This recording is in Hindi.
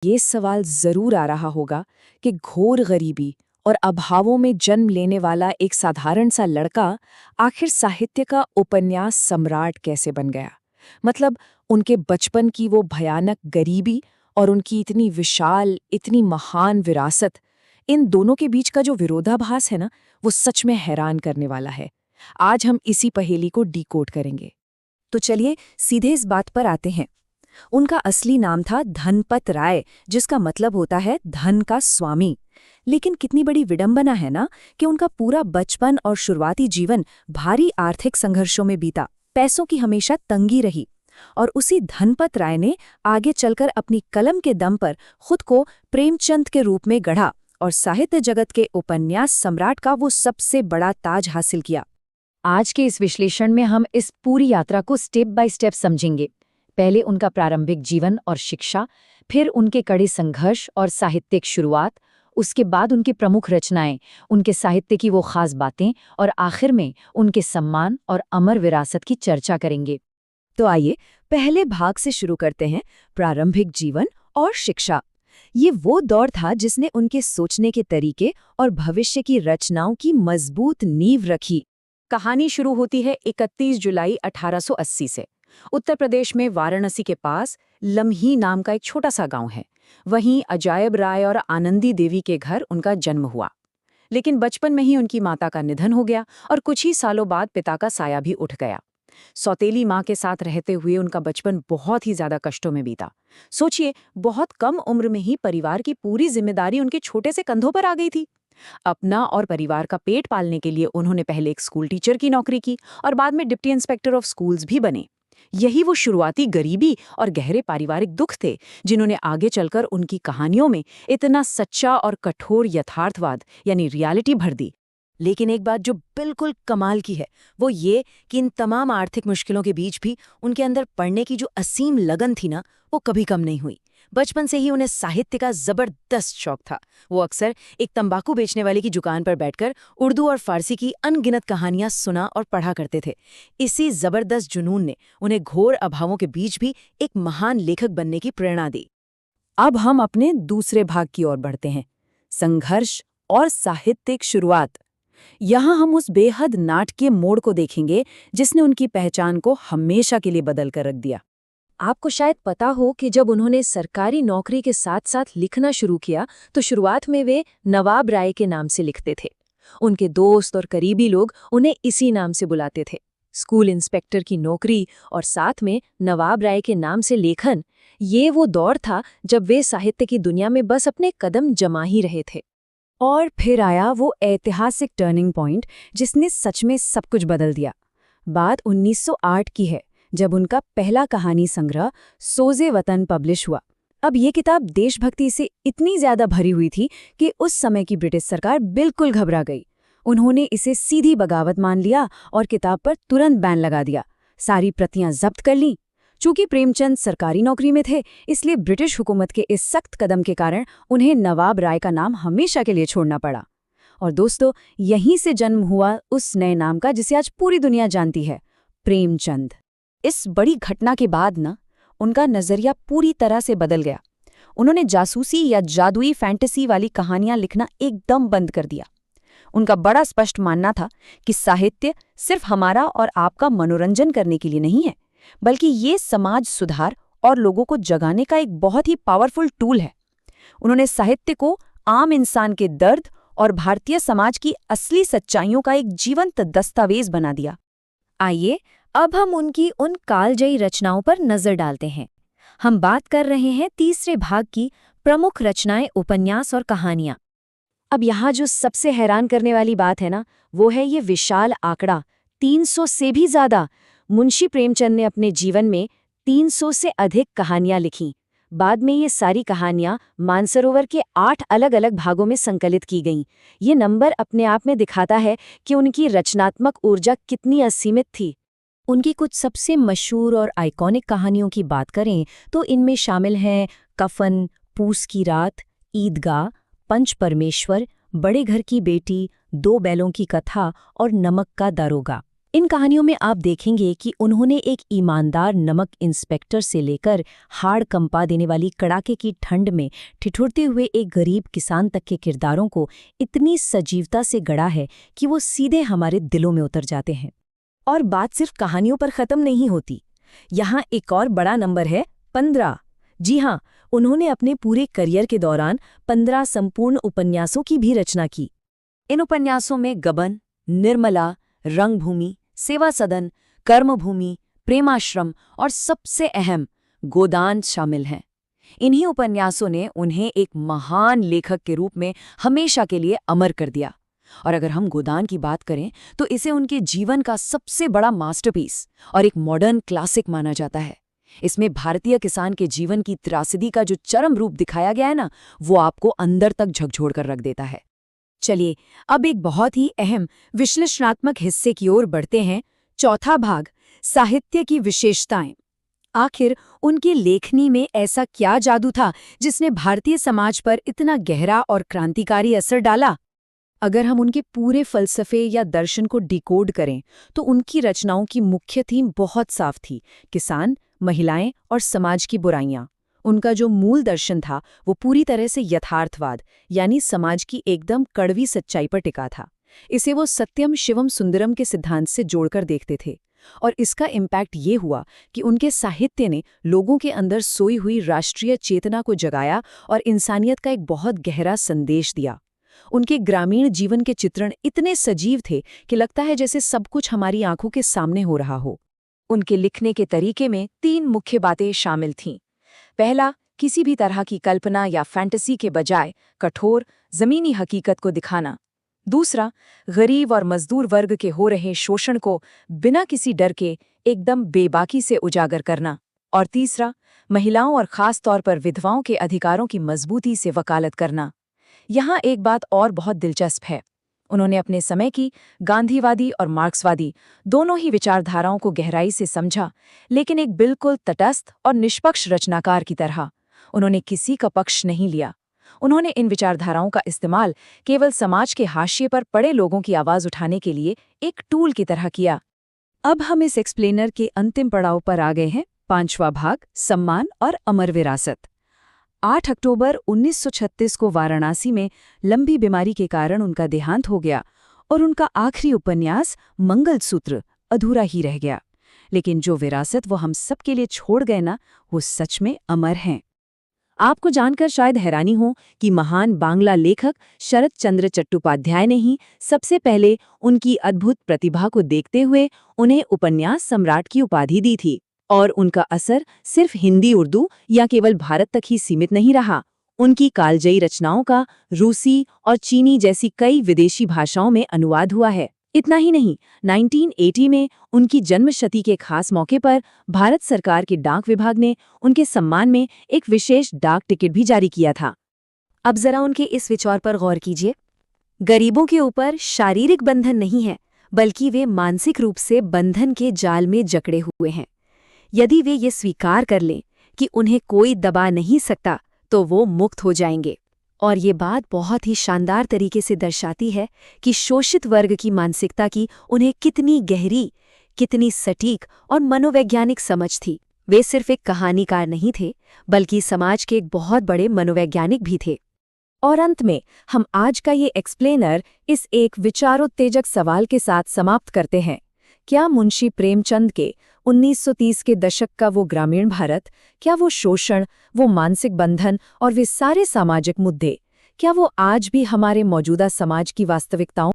ये सवाल जरूर आ रहा होगा कि घोर गरीबी और अभावों में जन्म लेने वाला एक साधारण सा लड़का आखिर साहित्य का उपन्यास सम्राट कैसे बन गया। मतलब उनके बचपन की वो भयानक गरीबी और उनकी इतनी विशाल, इतनी महान विरासत, इन दोनों के बीच का जो विरोधाभास है ना, वो सच में हैरान करने वाला है। आज हम इसी पहेली को डिकोड करेंगे। तो चलिए सीधे इस बात पर आते हैं। उनका असली नाम था धनपत राय, जिसका मतलब होता है धन का स्वामी। लेकिन कितनी बड़ी विडंबना है ना कि उनका पूरा बचपन और शुरुआती जीवन भारी आर्थिक संघर्षों में बीता। पैसों की हमेशा तंगी रही और उसी धनपत राय ने आगे चलकर अपनी कलम के दम पर खुद को प्रेमचंद के रूप में गढ़ा और साहित्य जगत के उपन्यास सम्राट का वो सबसे बड़ा ताज हासिल किया। आज के इस विश्लेषण में हम इस पूरी यात्रा को स्टेप बाय स्टेप समझेंगे। पहले उनका प्रारंभिक जीवन और शिक्षा, फिर उनके कड़े संघर्ष और साहित्यिक शुरुआत, उसके बाद उनकी प्रमुख रचनाएं, उनके साहित्य की वो खास बातें और आखिर में उनके सम्मान और अमर विरासत की चर्चा करेंगे। तो आइए पहले भाग से शुरू करते हैं, प्रारंभिक जीवन और शिक्षा। ये वो दौर था जिसने उनके सोचने के तरीके और भविष्य की रचनाओं की मजबूत नींव रखी। कहानी शुरू होती है 31 जुलाई 1880 से। उत्तर प्रदेश में वाराणसी के पास लम्ही नाम का एक छोटा सा गांव है। वहीं अजायब राय और आनंदी देवी के घर उनका जन्म हुआ। लेकिन बचपन में ही उनकी माता का निधन हो गया और कुछ ही सालों बाद पिता का साया भी उठ गया। सौतेली माँ के साथ रहते हुए उनका बचपन बहुत ही ज्यादा कष्टों में बीता। सोचिए, बहुत कम उम्र में ही परिवार की पूरी जिम्मेदारी उनके छोटे से कंधों पर आ गई थी। अपना और परिवार का पेट पालने के लिए उन्होंने पहले एक स्कूल टीचर की नौकरी की और बाद में डिप्टी इंस्पेक्टर ऑफ स्कूल्स भी बने। यही वो शुरुआती गरीबी और गहरे पारिवारिक दुख थे जिन्होंने आगे चलकर उनकी कहानियों में इतना सच्चा और कठोर यथार्थवाद यानी रियलिटी भर दी। लेकिन एक बात जो बिल्कुल कमाल की है वो ये कि इन तमाम आर्थिक मुश्किलों के बीच भी उनके अंदर पढ़ने की जो असीम लगन थी ना, वो कभी कम नहीं हुई। बचपन से ही उन्हें साहित्य का जबरदस्त शौक था। वो अक्सर एक तंबाकू बेचने वाले की दुकान पर बैठकर उर्दू और फारसी की अनगिनत कहानियां सुना और पढ़ा करते थे। इसी जबरदस्त जुनून ने उन्हें घोर अभावों के बीच भी एक महान लेखक बनने की प्रेरणा दी। अब हम अपने दूसरे भाग की ओर बढ़ते हैं, संघर्ष और साहित्यिक शुरुआत। यहाँ हम उस बेहद नाटकीय मोड़ को देखेंगे जिसने उनकी पहचान को हमेशा के लिए बदल कर रख दिया। आपको शायद पता हो कि जब उन्होंने सरकारी नौकरी के साथ साथ लिखना शुरू किया तो शुरुआत में वे नवाब राय के नाम से लिखते थे। उनके दोस्त और करीबी लोग उन्हें इसी नाम से बुलाते थे। स्कूल इंस्पेक्टर की नौकरी और साथ में नवाब राय के नाम से लेखन, ये वो दौर था जब वे साहित्य की दुनिया में बस अपने कदम जमा ही रहे थे। और फिर आया वो ऐतिहासिक टर्निंग पॉइंट जिसने सच में सब कुछ बदल दिया। बात 1908 की है, जब उनका पहला कहानी संग्रह सोज़े वतन पब्लिश हुआ। अब ये किताब देशभक्ति से इतनी ज्यादा भरी हुई थी कि उस समय की ब्रिटिश सरकार बिल्कुल घबरा गई। उन्होंने इसे सीधी बगावत मान लिया और किताब पर तुरंत बैन लगा दिया। सारी प्रतियां जब्त कर लीं। चूंकि प्रेमचंद सरकारी नौकरी में थे, इसलिए ब्रिटिश हुकूमत के इस सख्त कदम के कारण उन्हें नवाब राय का नाम हमेशा के लिए छोड़ना पड़ा। और दोस्तों, यहीं से जन्म हुआ उस नए नाम का जिसे आज पूरी दुनिया जानती है, प्रेमचंद। इस बड़ी घटना के बाद ना उनका नजरिया पूरी तरह से बदल गया। उन्होंने जासूसी या जादुई फैंटेसी वाली कहानियां लिखना एकदम बंद कर दिया। उनका बड़ा स्पष्ट मानना था कि साहित्य सिर्फ हमारा और आपका मनोरंजन करने के लिए नहीं है, बल्कि ये समाज सुधार और लोगों को जगाने का एक बहुत ही पावरफुल टूल है। उन्होंने साहित्य को आम इंसान के दर्द और भारतीय समाज की असली सच्चाइयों का एक जीवंत दस्तावेज बना दिया। आइए अब हम उनकी उन कालजयी रचनाओं पर नजर डालते हैं। हम बात कर रहे हैं तीसरे भाग की, प्रमुख रचनाएं, उपन्यास और कहानियां। अब यहाँ जो सबसे हैरान करने वाली बात है ना, वो है ये विशाल आंकड़ा, 300 से भी ज्यादा। मुंशी प्रेमचंद ने अपने जीवन में 300 से अधिक कहानियां लिखीं। बाद में ये सारी कहानियां मानसरोवर के 8 अलग अलग भागों में संकलित की गईं। ये नंबर अपने आप में दिखाता है कि उनकी रचनात्मक ऊर्जा कितनी असीमित थी। उनकी कुछ सबसे मशहूर और आइकॉनिक कहानियों की बात करें तो इनमें शामिल हैं कफन, पूस की रात, ईदगाह, पंच परमेश्वर, बड़े घर की बेटी, दो बैलों की कथा और नमक का दारोगा। इन कहानियों में आप देखेंगे कि उन्होंने एक ईमानदार नमक इंस्पेक्टर से लेकर हाड़ कंपा देने वाली कड़ाके की ठंड में ठिठुरते हुए एक गरीब किसान तक के किरदारों को इतनी सजीवता से गढ़ा है कि वो सीधे हमारे दिलों में उतर जाते हैं। और बात सिर्फ कहानियों पर खत्म नहीं होती। यहाँ एक और बड़ा नंबर है 15। जी हाँ, उन्होंने अपने पूरे करियर के दौरान 15 संपूर्ण उपन्यासों की भी रचना की। इन उपन्यासों में गबन, निर्मला, रंगभूमि, सेवा सदन, कर्मभूमि, प्रेमाश्रम और सबसे अहम गोदान शामिल हैं। इन्हीं उपन्यासों ने उन्हें एक महान लेखक के रूप में हमेशा के लिए अमर कर दिया। और अगर हम गोदान की बात करें तो इसे उनके जीवन का सबसे बड़ा मास्टरपीस और एक मॉडर्न क्लासिक माना जाता है। इसमें भारतीय किसान के जीवन की त्रासदी का जो चरम रूप दिखाया गया है ना, वो आपको अंदर तक झकझोर कर रख देता है। चलिए अब एक बहुत ही अहम विश्लेषणात्मक हिस्से की ओर बढ़ते हैं। चौथा भाग, साहित्य की विशेषताएं। आखिर उनकी लेखनी में ऐसा क्या जादू था जिसने भारतीय समाज पर इतना गहरा और क्रांतिकारी असर डाला? अगर हम उनके पूरे फलसफे या दर्शन को डिकोड करें तो उनकी रचनाओं की मुख्य थीम बहुत साफ थी: किसान, महिलाएं और समाज की बुराइयां। उनका जो मूल दर्शन था वो पूरी तरह से यथार्थवाद यानी समाज की एकदम कड़वी सच्चाई पर टिका था। इसे वो सत्यम शिवम सुंदरम के सिद्धांत से जोड़कर देखते थे। और इसका इम्पैक्ट ये हुआ कि उनके साहित्य ने लोगों के अंदर सोई हुई राष्ट्रीय चेतना को जगाया और इंसानियत का एक बहुत गहरा संदेश दिया। उनके ग्रामीण जीवन के चित्रण इतने सजीव थे कि लगता है जैसे सब कुछ हमारी आंखों के सामने हो रहा हो। उनके लिखने के तरीके में 3 मुख्य बातें शामिल थीं। पहला, किसी भी तरह की कल्पना या फैंटेसी के बजाय कठोर, ज़मीनी हकीकत को दिखाना। दूसरा, गरीब और मजदूर वर्ग के हो रहे शोषण को बिना किसी डर के एकदम बेबाकी से उजागर करना। और तीसरा, महिलाओं और ख़ास तौर पर विधवाओं के अधिकारों की मजबूती से वकालत करना। यहाँ एक बात और बहुत दिलचस्प है। उन्होंने अपने समय की गांधीवादी और मार्क्सवादी दोनों ही विचारधाराओं को गहराई से समझा, लेकिन एक बिल्कुल तटस्थ और निष्पक्ष रचनाकार की तरह। उन्होंने किसी का पक्ष नहीं लिया। उन्होंने इन विचारधाराओं का इस्तेमाल केवल समाज के हाशिए पर पड़े लोगों की आवाज़ उठाने के लिए एक टूल की तरह किया। अब हम इस एक्सप्लेनर के अंतिम पड़ाव पर आ गए हैं। 5वां भाग, सम्मान और अमर विरासत। 8 अक्टूबर 1936 को वाराणसी में लंबी बीमारी के कारण उनका देहांत हो गया और उनका आखिरी उपन्यास मंगलसूत्र अधूरा ही रह गया। लेकिन जो विरासत वो हम सब के लिए छोड़ गए ना, वो सच में अमर हैं। आपको जानकर शायद हैरानी हो कि महान बांग्ला लेखक शरत चंद्र चट्टोपाध्याय ने ही सबसे पहले उनकी अद्भुत प्रतिभा को देखते हुए उन्हें उपन्यास सम्राट की उपाधि दी थी। और उनका असर सिर्फ हिंदी, उर्दू या केवल भारत तक ही सीमित नहीं रहा। उनकी कालजयी रचनाओं का रूसी और चीनी जैसी कई विदेशी भाषाओं में अनुवाद हुआ है। इतना ही नहीं, 1980 में उनकी जन्मशती के खास मौके पर भारत सरकार के डाक विभाग ने उनके सम्मान में एक विशेष डाक टिकट भी जारी किया था। अब जरा उनके इस विचार पर गौर कीजिए। गरीबों के ऊपर शारीरिक बंधन नहीं है, बल्कि वे मानसिक रूप से बंधन के जाल में जकड़े हुए हैं। यदि वे ये स्वीकार कर लें कि उन्हें कोई दबा नहीं सकता, तो वो मुक्त हो जाएंगे। और ये बात बहुत ही शानदार तरीके से दर्शाती है कि शोषित वर्ग की मानसिकता की उन्हें कितनी गहरी, कितनी सटीक और मनोवैज्ञानिक समझ थी। वे सिर्फ एक कहानीकार नहीं थे, बल्कि समाज के एक बहुत बड़े मनोवैज्ञानिक भी थे। और अंत में हम आज का ये एक्सप्लेनर इस एक विचारोत्तेजक सवाल के साथ समाप्त करते हैं। क्या मुंशी प्रेमचंद के 1930 के दशक का वो ग्रामीण भारत, क्या वो शोषण, वो मानसिक बंधन और वे सारे सामाजिक मुद्दे, क्या वो आज भी हमारे मौजूदा समाज की वास्तविकताओं